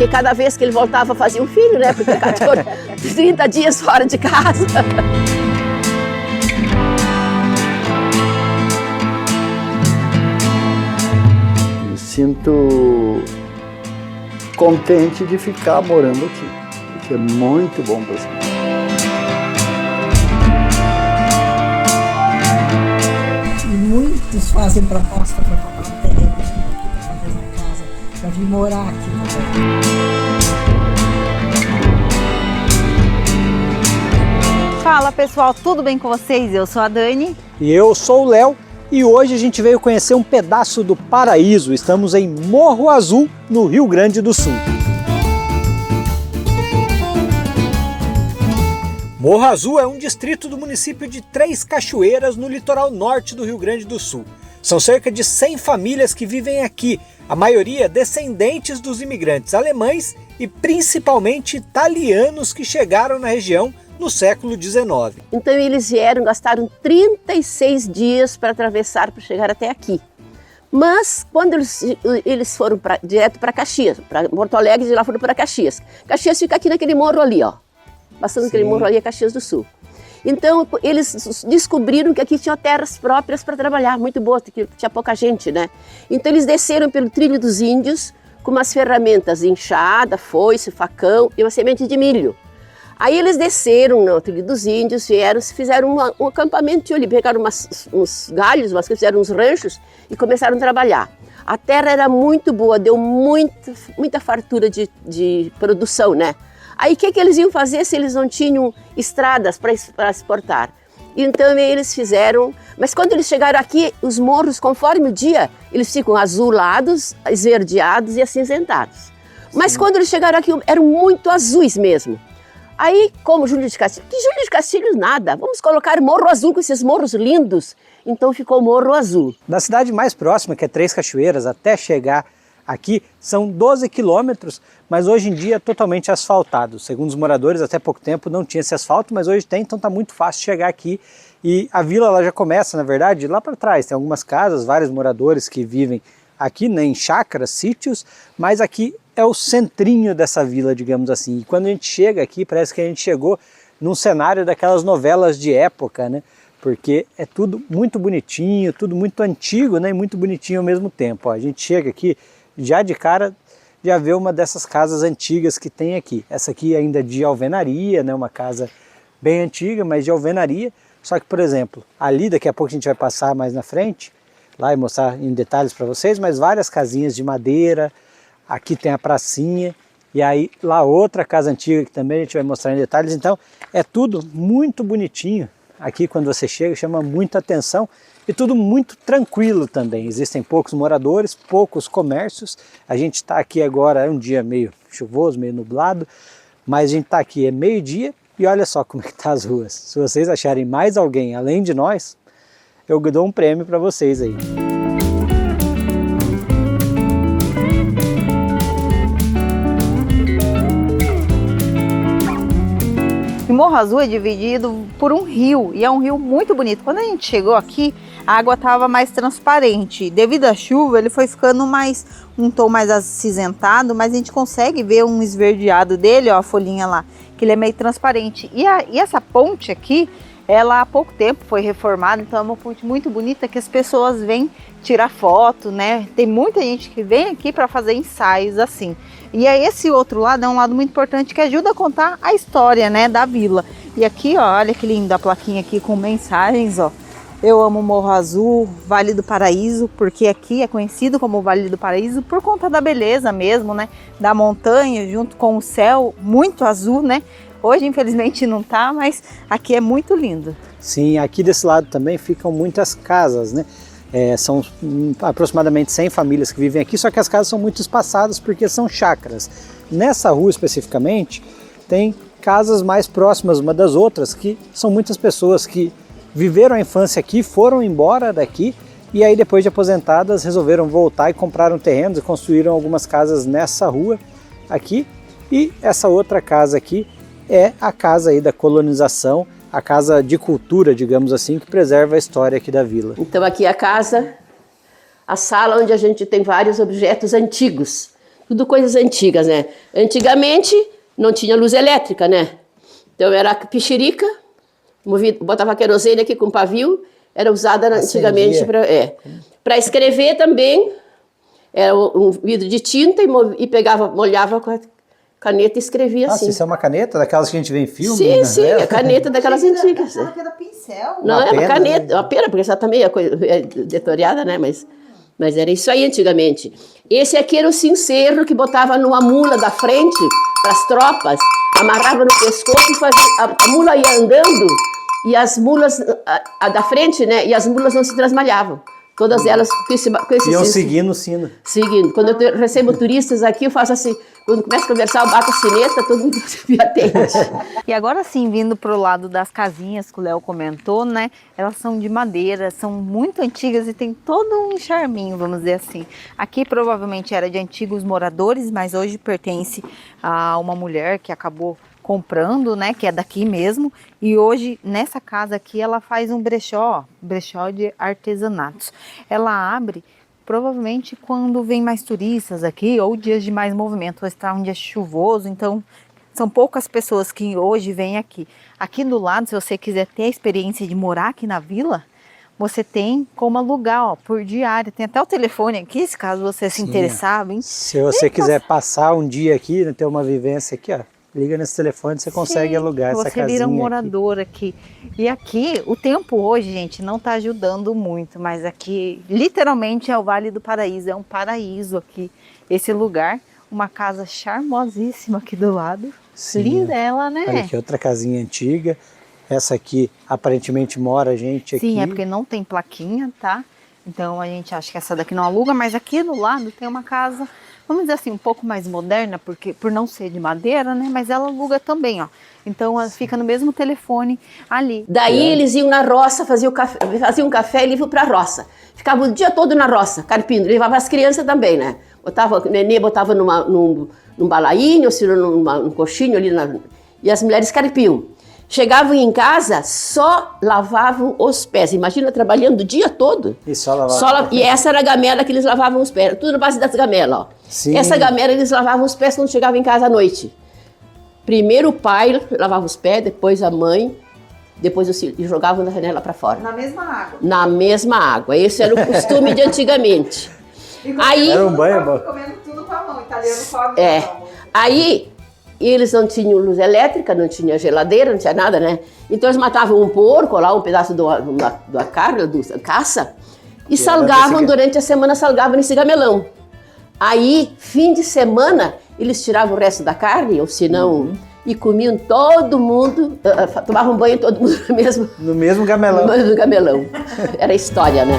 porque cada vez que ele voltava fazia um filho, né? Porque 30 dias fora de casa. Me sinto contente de ficar morando aqui, porque é muito bom para mim. Muitos fazem proposta para comprar um terreno, para fazer uma casa, para vir morar aqui. Fala pessoal, tudo bem com vocês? Eu sou a Dani. E eu sou o Léo e hoje a gente veio conhecer um pedaço do paraíso. Estamos em Morro Azul, no Rio Grande do Sul. Morro Azul é um distrito do município de Três Cachoeiras, no litoral norte do Rio Grande do Sul. São cerca de 100 famílias que vivem aqui, a maioria descendentes dos imigrantes alemães e principalmente italianos que chegaram na região no século XIX. Então eles vieram, gastaram 36 dias para atravessar, para chegar até aqui. Mas quando eles foram direto para Caxias, para Porto Alegre, de lá foram para Caxias. Caxias fica aqui naquele morro ali, ó. Passando aquele morro ali é Caxias do Sul. Então eles descobriram que aqui tinha terras próprias para trabalhar, muito boas, que tinha pouca gente, né? Então eles desceram pelo trilho dos índios com umas ferramentas de enxada, foice, facão e uma semente de milho. Aí eles desceram no trilho dos índios, fizeram um acampamento ali, pegaram uns galhos, fizeram uns ranchos e começaram a trabalhar. A terra era muito boa, deu muita fartura de produção, né? Aí o que eles iam fazer se eles não tinham estradas para exportar? Então eles fizeram, mas quando eles chegaram aqui, os morros, conforme o dia, eles ficam azulados, esverdeados e acinzentados. Mas quando eles chegaram aqui, eram muito azuis mesmo. Aí, como Júlio de Castilhos, que Júlio de Castilhos nada, vamos colocar Morro Azul com esses morros lindos. Então ficou Morro Azul. Da cidade mais próxima, que é Três Cachoeiras, até chegar aqui são 12 quilômetros, mas hoje em dia é totalmente asfaltado. Segundo os moradores, até pouco tempo não tinha esse asfalto, mas hoje tem, então está muito fácil chegar aqui. E a vila ela já começa, na verdade, lá para trás. Tem algumas casas, vários moradores que vivem aqui, né, em chácaras, sítios, mas aqui é o centrinho dessa vila, digamos assim. E quando a gente chega aqui, parece que a gente chegou num cenário daquelas novelas de época, né? Porque é tudo muito bonitinho, tudo muito antigo, né, e muito bonitinho ao mesmo tempo. Ó, a gente chega aqui, já de cara, já vê uma dessas casas antigas que tem aqui. Essa aqui ainda de alvenaria, né? Uma casa bem antiga, mas de alvenaria. Só que, por exemplo, ali daqui a pouco a gente vai passar mais na frente, lá e mostrar em detalhes para vocês, mas várias casinhas de madeira. Aqui tem a pracinha e aí lá outra casa antiga que também a gente vai mostrar em detalhes. Então é tudo muito bonitinho. Aqui quando você chega chama muita atenção. E tudo muito tranquilo também, existem poucos moradores, poucos comércios. A gente está aqui agora, é um dia meio chuvoso, meio nublado, mas a gente está aqui, é meio-dia e olha só como é que tá as ruas. Se vocês acharem mais alguém além de nós, eu dou um prêmio para vocês aí. E Morro Azul é dividido por um rio, e é um rio muito bonito. Quando a gente chegou aqui, a água estava mais transparente. Devido à chuva, ele foi ficando um tom mais acinzentado, mas a gente consegue ver um esverdeado dele, ó, a folhinha lá, que ele é meio transparente. E essa ponte aqui, ela há pouco tempo foi reformada, então é uma ponte muito bonita que as pessoas vêm tirar foto, né? Tem muita gente que vem aqui para fazer ensaios assim. E aí esse outro lado é um lado muito importante que ajuda a contar a história, né, da vila. E aqui, ó, olha que lindo a plaquinha aqui com mensagens, ó. Eu amo Morro Azul, Vale do Paraíso, porque aqui é conhecido como Vale do Paraíso por conta da beleza mesmo, né? Da montanha junto com o céu muito azul, né? Hoje infelizmente não tá, mas aqui é muito lindo. Sim, aqui desse lado também ficam muitas casas, né? São aproximadamente 100 famílias que vivem aqui, só que as casas são muito espaçadas porque são chácaras. Nessa rua especificamente tem casas mais próximas uma das outras, que são muitas pessoas que viveram a infância aqui, foram embora daqui e aí depois de aposentadas resolveram voltar e compraram terrenos e construíram algumas casas nessa rua aqui. E essa outra casa aqui é a casa aí da colonização, a casa de cultura, digamos assim, que preserva a história aqui da vila. Então aqui é a casa, a sala onde a gente tem vários objetos antigos. Tudo coisas antigas, né? Antigamente não tinha luz elétrica, né? Então era pichirica, botava querosene aqui com pavio, era usada antigamente para escrever também. Era um vidro de tinta e molhava com a caneta e escrevia assim. Isso é uma caneta daquelas que a gente vê em filme? Sim, sim, a caneta daquelas antigas. Aquela que era pincel. Não, é uma pena, caneta, né? uma pena, porque essa também é detoriada, né? Mas era isso aí antigamente. Esse aqui era o cincerro que botava numa mula da frente para as tropas, amarrava no pescoço e fazia, a mula ia andando e as mulas a da frente, né? E as mulas não se transmalhavam. Todas elas com esse Iam seguindo o sino. Seguindo. Quando eu recebo turistas aqui, eu faço assim, quando começo a conversar, eu bato a sineta, todo mundo me atende. E agora sim, vindo pro lado das casinhas que o Léo comentou, né? Elas são de madeira, são muito antigas e tem todo um charminho, vamos dizer assim. Aqui provavelmente era de antigos moradores, mas hoje pertence a uma mulher que acabou comprando, né, que é daqui mesmo, e hoje nessa casa aqui ela faz um brechó de artesanatos. Ela abre provavelmente quando vem mais turistas aqui ou dias de mais movimento. Hoje está um dia chuvoso, então são poucas pessoas que hoje vêm aqui. Aqui do lado, se você quiser ter a experiência de morar aqui na vila, você tem como alugar, ó, por diária. Tem até o telefone aqui, se caso você se interessar. Se você quiser passar um dia aqui, ter uma vivência aqui, ó, liga nesse telefone, você consegue alugar essa casinha. Você vira um morador aqui. E aqui, o tempo hoje, gente, não está ajudando muito, mas aqui, literalmente, é o Vale do Paraíso. É um paraíso aqui, esse lugar. Uma casa charmosíssima aqui do lado. Sim. Linda ela, né? Olha aqui, outra casinha antiga. Essa aqui, aparentemente, mora gente aqui. Sim, é porque não tem plaquinha, tá? Então, a gente acha que essa daqui não aluga, mas aqui do lado tem uma casa, vamos dizer assim, um pouco mais moderna, porque por não ser de madeira, né? Mas ela aluga também, ó. Então ela fica no mesmo telefone ali. Daí eles iam na roça, faziam um café e iam para a roça. Ficava o dia todo na roça, carpindo. Levava as crianças também, né? O nenê botava num balainho, ou seja, num coxinho ali, e as mulheres carpiam. Chegavam em casa, só lavavam os pés. Imagina trabalhando o dia todo. E só lavavam. E essa era a gamela que eles lavavam os pés. Tudo na base das gamelas, ó. Sim. Essa gamela eles lavavam os pés quando chegavam em casa à noite. Primeiro o pai lavava os pés, depois a mãe, depois os filhos. E jogavam da janela para fora. Na mesma água? Na mesma água. Esse era o costume de antigamente. Aí, era um banho bom. Comendo tudo com a mão, italiano come com a mão. Aí eles não tinham luz elétrica, não tinha geladeira, não tinha nada, né? Então eles matavam um porco lá, um pedaço da carne, da caça, e salgavam durante a semana, salgavam nesse gamelão. Aí, fim de semana, eles tiravam o resto da carne, ou se não, e comiam todo mundo, tomavam banho todo mundo no mesmo gamelão. No mesmo gamelão. Era a história, né?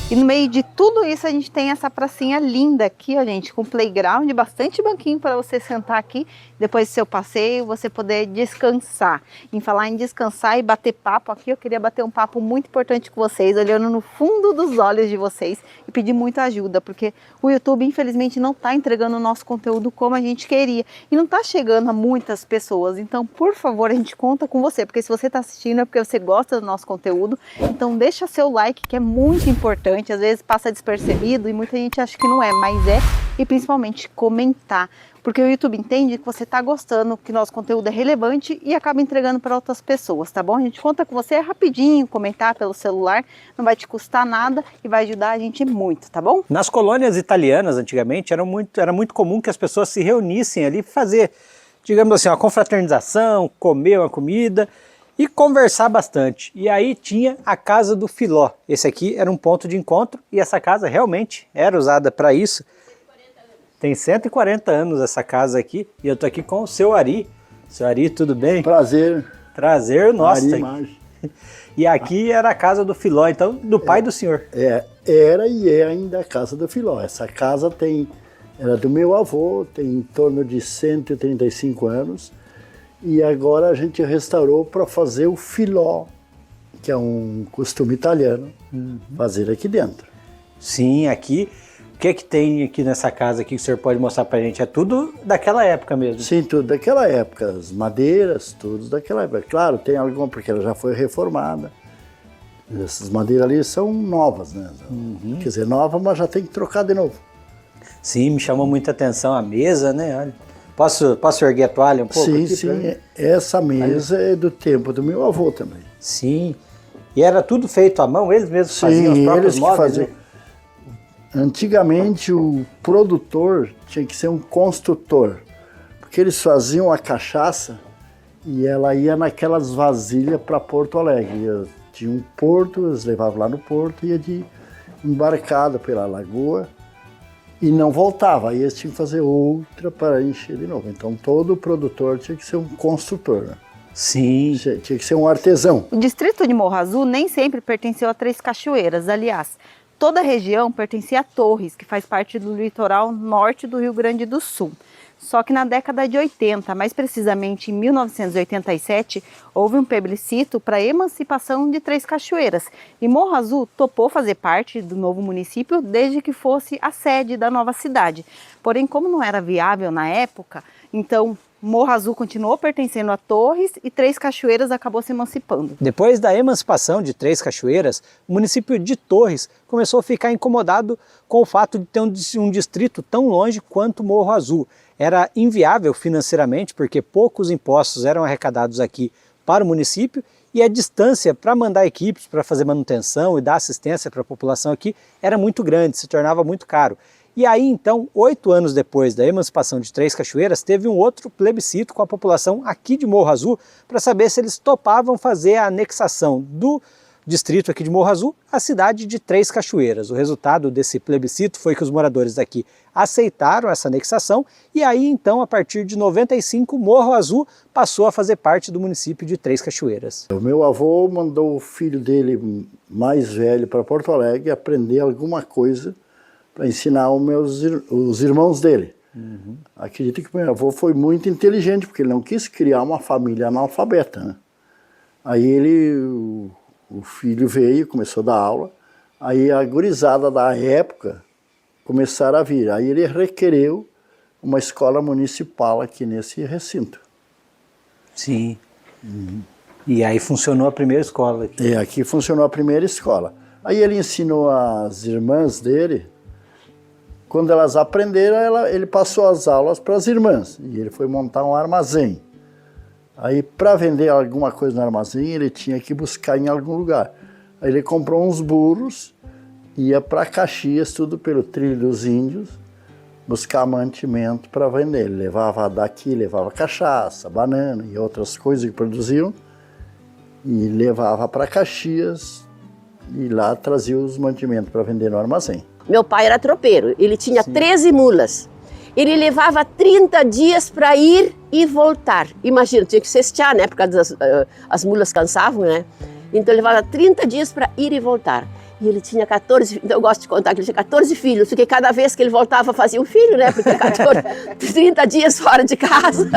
E no meio de tudo isso a gente tem essa pracinha linda aqui, ó, gente, com playground, bastante banquinho para você sentar aqui, depois do seu passeio, você poder descansar. Em falar em descansar e bater papo aqui, eu queria bater um papo muito importante com vocês, olhando no fundo dos olhos de vocês e pedir muita ajuda, porque o YouTube, infelizmente, não está entregando o nosso conteúdo como a gente queria e não está chegando a muitas pessoas. Então, por favor, a gente conta com você, porque se você está assistindo é porque você gosta do nosso conteúdo, então deixa seu like, que é muito importante. Às vezes passa despercebido e muita gente acha que não é, mas é. E principalmente comentar, porque o YouTube entende que você está gostando, que nosso conteúdo é relevante e acaba entregando para outras pessoas, tá bom? A gente conta com você rapidinho, comentar pelo celular, não vai te custar nada e vai ajudar a gente muito, tá bom? Nas colônias italianas, antigamente, era muito comum que as pessoas se reunissem ali, fazer, digamos assim, uma confraternização, comer uma comida e conversar bastante. E aí tinha a Casa do Filó. Esse aqui era um ponto de encontro e essa casa realmente era usada para isso. Tem 140 anos essa casa aqui e eu tô aqui com o seu Ari. Seu Ari, tudo bem? Prazer. Prazer nosso. Ari, e aqui era a Casa do Filó, então, do pai do senhor. Era e é ainda a Casa do Filó. Essa casa era do meu avô, tem em torno de 135 anos. E agora a gente restaurou para fazer o filó, que é um costume italiano, fazer aqui dentro. Sim, aqui, o que tem aqui nessa casa aqui que o senhor pode mostrar pra gente? É tudo daquela época mesmo? Sim, tudo daquela época, as madeiras, tudo daquela época. Claro, tem alguma, porque ela já foi reformada. Essas madeiras ali são novas, né? Quer dizer, nova, mas já tem que trocar de novo. Sim, me chamou muita atenção a mesa, né? Olha, posso erguer a toalha um pouco? Sim, aqui, sim. Essa mesa é do tempo do meu avô também. Sim. E era tudo feito à mão? Eles mesmos faziam os próprios eles que móveis? faziam. Né? Antigamente o produtor tinha que ser um construtor, porque eles faziam a cachaça e ela ia naquelas vasilhas para Porto Alegre. Tinha um porto, eles levavam lá no porto e ia de embarcado pela lagoa e não voltava. Aí eles tinham que fazer outra para encher de novo. Então todo produtor tinha que ser um construtor, né? Sim. Tinha que ser um artesão. O distrito de Morro Azul nem sempre pertenceu a Três Cachoeiras, aliás. Toda a região pertencia a Torres, que faz parte do litoral norte do Rio Grande do Sul. Só que na década de 80, mais precisamente em 1987, houve um plebiscito para a emancipação de Três Cachoeiras. E Morro Azul topou fazer parte do novo município desde que fosse a sede da nova cidade. Porém, como não era viável na época, então Morro Azul continuou pertencendo a Torres e Três Cachoeiras acabou se emancipando. Depois da emancipação de Três Cachoeiras, o município de Torres começou a ficar incomodado com o fato de ter um distrito tão longe quanto Morro Azul. Era inviável financeiramente, porque poucos impostos eram arrecadados aqui para o município e a distância para mandar equipes para fazer manutenção e dar assistência para a população aqui era muito grande, se tornava muito caro. E aí então, 8 anos depois da emancipação de Três Cachoeiras, teve um outro plebiscito com a população aqui de Morro Azul para saber se eles topavam fazer a anexação do distrito aqui de Morro Azul à cidade de Três Cachoeiras. O resultado desse plebiscito foi que os moradores daqui aceitaram essa anexação e aí então, a partir de 95, Morro Azul passou a fazer parte do município de Três Cachoeiras. O meu avô mandou o filho dele mais velho para Porto Alegre aprender alguma coisa para ensinar os irmãos dele. Acredito que meu avô foi muito inteligente, porque ele não quis criar uma família analfabeta, né? Aí o filho veio, começou a dar aula, aí a gurizada da época começaram a vir. Aí ele requereu uma escola municipal aqui nesse recinto. Sim. E aí funcionou a primeira escola aqui. E aqui funcionou a primeira escola. Aí ele ensinou as irmãs dele. Quando elas aprenderam, ele passou as aulas para as irmãs. E ele foi montar um armazém. Aí, para vender alguma coisa no armazém, ele tinha que buscar em algum lugar. Aí ele comprou uns burros, ia para Caxias, tudo pelo Trilho dos Índios, buscar mantimento para vender. Ele levava daqui, levava cachaça, banana e outras coisas que produziam, e levava para Caxias, e lá trazia os mantimentos para vender no armazém. Meu pai era tropeiro, ele tinha 13 mulas. Ele levava 30 dias para ir e voltar. Imagina, tinha que cestear, né? Porque as mulas cansavam, né? Então ele levava 30 dias para ir e voltar. E ele tinha 14, então eu gosto de contar que ele tinha 14 filhos, porque cada vez que ele voltava fazia um filho, né? Porque 30 dias fora de casa.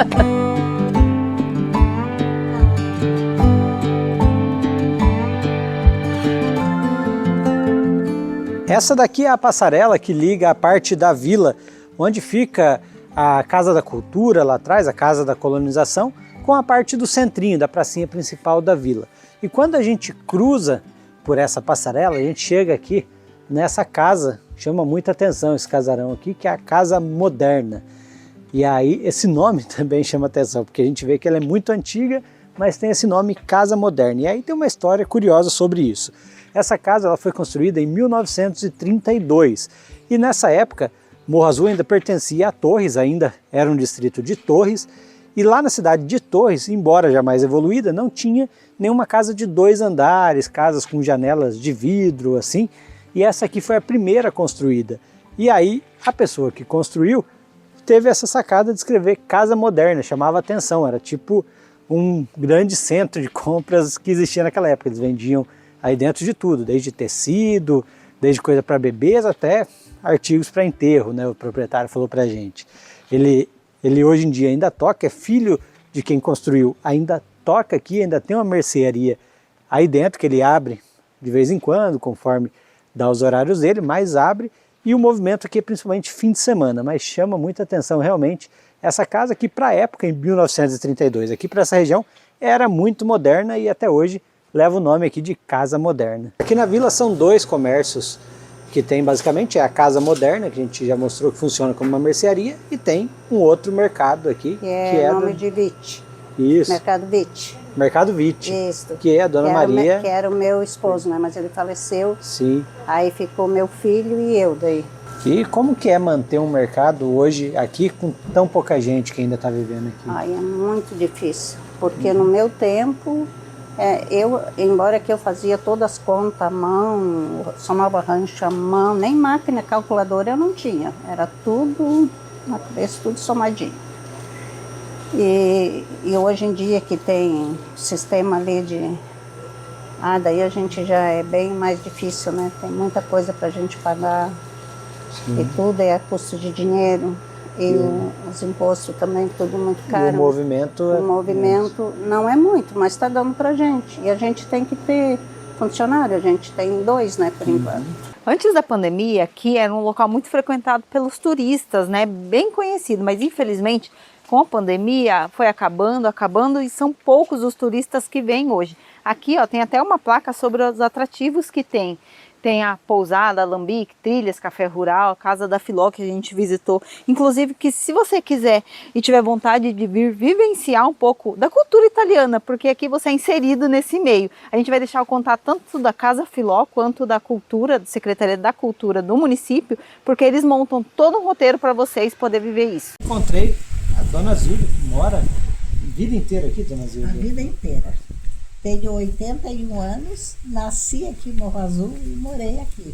Essa daqui é a passarela que liga a parte da vila, onde fica a Casa da Cultura lá atrás, a Casa da Colonização, com a parte do centrinho, da pracinha principal da vila. E quando a gente cruza por essa passarela, a gente chega aqui nessa casa, chama muita atenção esse casarão aqui, que é a Casa Moderna. E aí esse nome também chama atenção, porque a gente vê que ela é muito antiga, mas tem esse nome Casa Moderna. E aí tem uma história curiosa sobre isso. Essa casa ela foi construída em 1932 e nessa época Morro Azul ainda pertencia a Torres, ainda era um distrito de Torres, e lá na cidade de Torres, embora já mais evoluída, não tinha nenhuma casa de 2 andares, casas com janelas de vidro assim, e essa aqui foi a primeira construída. E aí a pessoa que construiu teve essa sacada de escrever Casa Moderna, chamava atenção, era tipo um grande centro de compras que existia naquela época, eles vendiam aí dentro de tudo, desde tecido, desde coisa para bebês até artigos para enterro, né? O proprietário falou para a gente. Ele hoje em dia ainda toca, é filho de quem construiu, ainda toca aqui, ainda tem uma mercearia aí dentro que ele abre de vez em quando, conforme dá os horários dele, mas abre, e o movimento aqui é principalmente fim de semana, mas chama muita atenção realmente essa casa que para a época, em 1932, aqui para essa região, era muito moderna e até hoje leva o nome aqui de Casa Moderna. Aqui na vila são 2 comércios que tem basicamente, é a Casa Moderna, que a gente já mostrou que funciona como uma mercearia, e tem um outro mercado aqui. Que é nome de Vitt. Isso. Mercado Vitt. Mercado Vitt. Isso. Que é a Dona Maria. Que era o meu esposo, né? Mas ele faleceu. Sim. Aí ficou meu filho e eu daí. E como que é manter um mercado hoje aqui com tão pouca gente que ainda está vivendo aqui? Ai, é muito difícil. Porque no meu tempo, embora que eu fazia todas as contas à mão, somava rancho à mão, nem máquina calculadora eu não tinha. Era tudo na cabeça, tudo somadinho. E hoje em dia que tem sistema ali de... daí a gente já é bem mais difícil, né? Tem muita coisa pra gente pagar. Sim. E tudo é custo de dinheiro. E os impostos também, tudo muito caro. E o movimento... O movimento não é muito, mas está dando pra gente. E a gente tem que ter funcionário, a gente tem 2, né, por enquanto. Antes da pandemia, aqui era um local muito frequentado pelos turistas, né, bem conhecido, mas infelizmente com a pandemia foi acabando e são poucos os turistas que vêm hoje. Aqui, ó, tem até uma placa sobre os atrativos que tem. Tem a pousada, Alambique, trilhas, café rural, a casa da Filó que a gente visitou. Inclusive que se você quiser e tiver vontade de vir vivenciar um pouco da cultura italiana, porque aqui você é inserido nesse meio. A gente vai deixar o contato tanto da Casa Filó quanto da Cultura, da Secretaria da Cultura do município, porque eles montam todo um roteiro para vocês poder viver isso. Encontrei a Dona Zilda, que mora a vida inteira aqui, Dona Zilda. A vida inteira. Tenho 81 anos, nasci aqui em Morro Azul e morei aqui.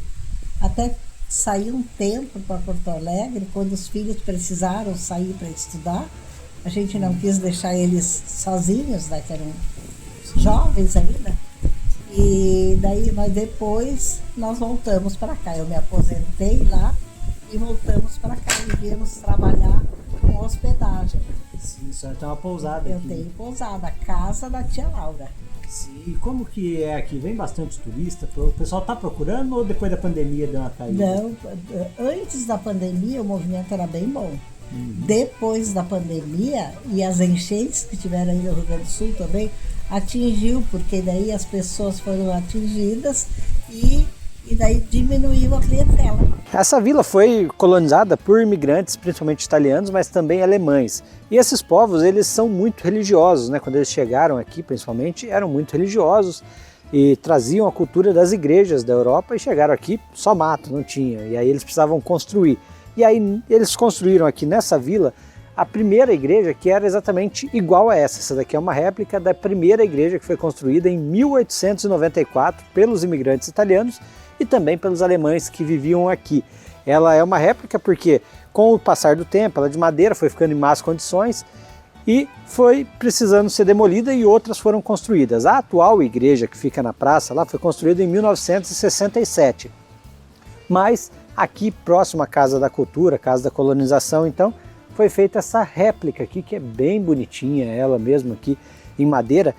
Até saí um tempo para Porto Alegre, quando os filhos precisaram sair para estudar. A gente não quis deixar eles sozinhos, né, que eram jovens ainda. E daí, mas depois nós voltamos para cá. Eu me aposentei lá e voltamos para cá e viemos trabalhar com hospedagem. Sim, a senhora tem uma pousada Eu aqui. tenho pousada, a casa da tia Laura. Sim, e como que é aqui? Vem bastante turista? O pessoal está procurando ou depois da pandemia deu uma caída? Não, antes da pandemia o movimento era bem bom. Depois da pandemia e as enchentes que tiveram aí no Rio Grande do Sul também, atingiu, porque daí as pessoas foram atingidas e daí diminuiu a clientela. Essa vila foi colonizada por imigrantes, principalmente italianos, mas também alemães. E esses povos, eles são muito religiosos, né? Quando eles chegaram aqui, principalmente, eram muito religiosos e traziam a cultura das igrejas da Europa e chegaram aqui, só mato, não tinha. E aí eles precisavam construir. E aí eles construíram aqui nessa vila a primeira igreja que era exatamente igual a essa. Essa daqui é uma réplica da primeira igreja que foi construída em 1894 pelos imigrantes italianos e também pelos alemães que viviam aqui. Ela é uma réplica porque, com o passar do tempo, ela de madeira foi ficando em más condições e foi precisando ser demolida e outras foram construídas. A atual igreja que fica na praça lá foi construída em 1967, mas aqui próximo à Casa da Cultura, Casa da Colonização, então, foi feita essa réplica aqui, que é bem bonitinha, ela mesma aqui em madeira.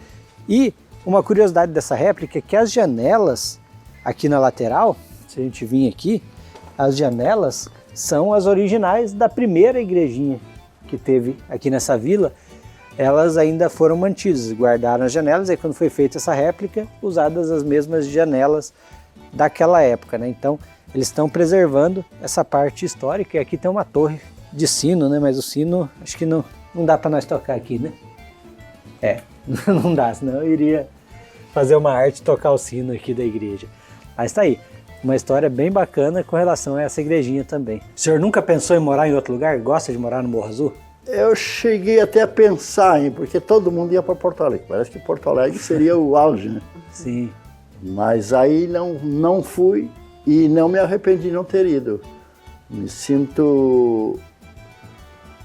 E uma curiosidade dessa réplica é que as janelas aqui na lateral, se a gente vir aqui, as janelas são as originais da primeira igrejinha que teve aqui nessa vila. Elas ainda foram mantidas, guardaram as janelas, e quando foi feita essa réplica, usadas as mesmas janelas daquela época, né? Então, eles estão preservando essa parte histórica, e aqui tem uma torre de sino, né? Mas o sino, acho que não dá para nós tocar aqui, né? Não dá, senão eu iria fazer uma arte e tocar o sino aqui da igreja. Mas tá aí, uma história bem bacana com relação a essa igrejinha também. O senhor nunca pensou em morar em outro lugar? Gosta de morar no Morro Azul? Eu cheguei até a pensar, porque todo mundo ia para Porto Alegre. Parece que Porto Alegre seria o auge, né? Sim. Mas aí não fui e não me arrependi de não ter ido. Me sinto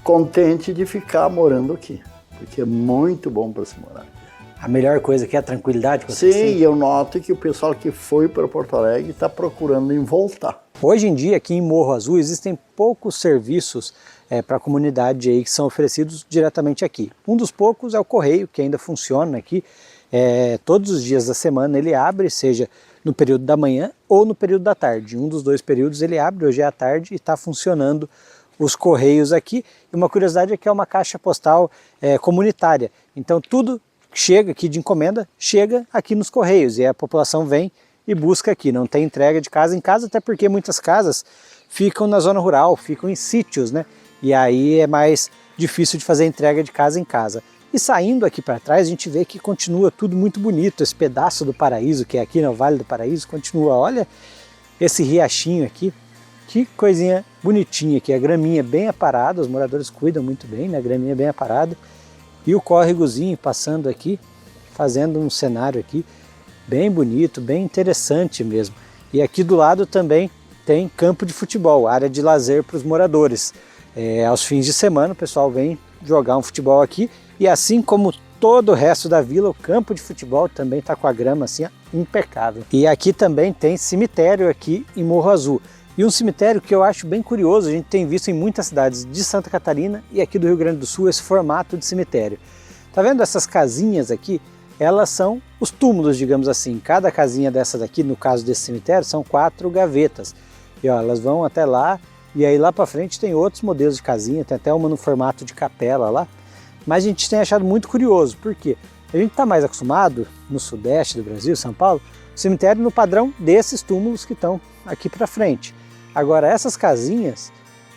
contente de ficar morando aqui, porque é muito bom para se morar. A melhor coisa aqui é a tranquilidade que Sim, você sente? eu noto que o pessoal que foi para Porto Alegre está procurando em voltar. Hoje em dia, aqui em Morro Azul, existem poucos serviços para a comunidade aí que são oferecidos diretamente aqui. Um dos poucos é o correio, que ainda funciona aqui. Todos os dias da semana ele abre, seja no período da manhã ou no período da tarde. Um dos dois períodos ele abre, hoje é à tarde, e está funcionando os correios aqui. E uma curiosidade é que é uma caixa postal comunitária. Então tudo que chega aqui de encomenda, chega aqui nos correios, e a população vem e busca aqui. Não tem entrega de casa em casa, até porque muitas casas ficam na zona rural, ficam em sítios, né? E aí é mais difícil de fazer entrega de casa em casa. E saindo aqui para trás, a gente vê que continua tudo muito bonito. Esse pedaço do paraíso, que é aqui no Vale do Paraíso, continua. Olha esse riachinho aqui, que coisinha bonitinha aqui. A graminha bem aparada, os moradores cuidam muito bem, né? A graminha bem aparada. E o córregozinho passando aqui, fazendo um cenário aqui bem bonito, bem interessante mesmo. E aqui do lado também tem campo de futebol, área de lazer para os moradores. Aos fins de semana o pessoal vem jogar um futebol aqui, e assim como todo o resto da vila, o campo de futebol também está com a grama assim impecável. E aqui também tem cemitério aqui em Morro Azul. E um cemitério que eu acho bem curioso, a gente tem visto em muitas cidades de Santa Catarina e aqui do Rio Grande do Sul esse formato de cemitério. Tá vendo essas casinhas aqui? Elas são os túmulos, digamos assim. Cada casinha dessa daqui, no caso desse cemitério, são 4 gavetas. E ó, elas vão até lá, e aí lá para frente tem outros modelos de casinha, tem até uma no formato de capela lá. Mas a gente tem achado muito curioso, porque a gente está mais acostumado no sudeste do Brasil, São Paulo, cemitério no padrão desses túmulos que estão aqui para frente. Agora essas casinhas,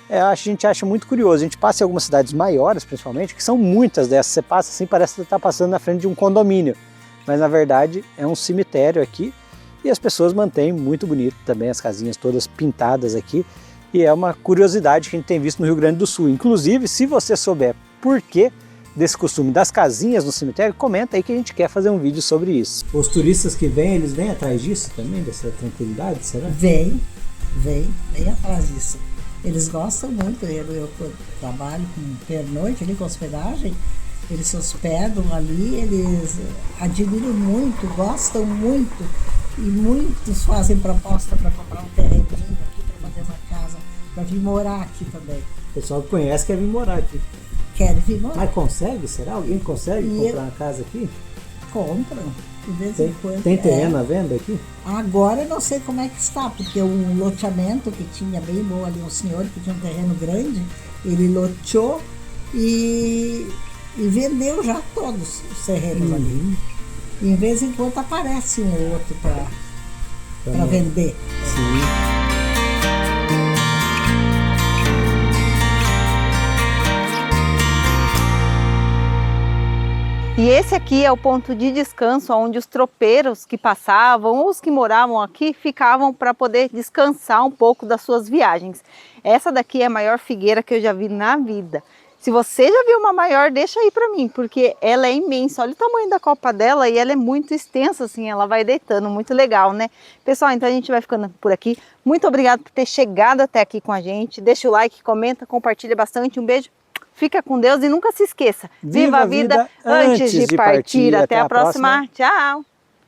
a gente acha muito curioso. A gente passa em algumas cidades maiores, principalmente, que são muitas dessas. Você passa assim, parece que está passando na frente de um condomínio. Mas na verdade é um cemitério aqui, e as pessoas mantêm muito bonito também as casinhas todas pintadas aqui. E é uma curiosidade que a gente tem visto no Rio Grande do Sul. Inclusive, se você souber por que desse costume das casinhas no cemitério, comenta aí que a gente quer fazer um vídeo sobre isso. Os turistas que vêm, eles vêm atrás disso também, dessa tranquilidade, será? Vem atrás disso. Eles gostam muito. Eu trabalho com pernoite ali, com hospedagem. Eles se hospedam ali, eles admiram muito, gostam muito. E muitos fazem proposta para comprar um terreninho aqui, para fazer uma casa, para vir morar aqui também. O pessoal que conhece quer vir morar aqui. Querem vir morar. Mas consegue? Será? Alguém consegue comprar uma casa aqui? Compram, de vez em quando. Tem terreno à venda aqui? Agora eu não sei como é que está, porque um loteamento que tinha bem bom ali, um senhor que tinha um terreno grande, ele loteou e vendeu já todos os terrenos ali. E de vez em quando aparece um ou outro para vender. Sim. E esse aqui é o ponto de descanso onde os tropeiros que passavam, os que moravam aqui, ficavam para poder descansar um pouco das suas viagens. Essa daqui é a maior figueira que eu já vi na vida. Se você já viu uma maior, deixa aí para mim, porque ela é imensa. Olha o tamanho da copa dela, e ela é muito extensa, assim, ela vai deitando, muito legal, né? Pessoal, então a gente vai ficando por aqui. Muito obrigada por ter chegado até aqui com a gente. Deixa o like, comenta, compartilha bastante. Um beijo. Fica com Deus e nunca se esqueça. Viva a vida antes de partir. Até a próxima. Tchau!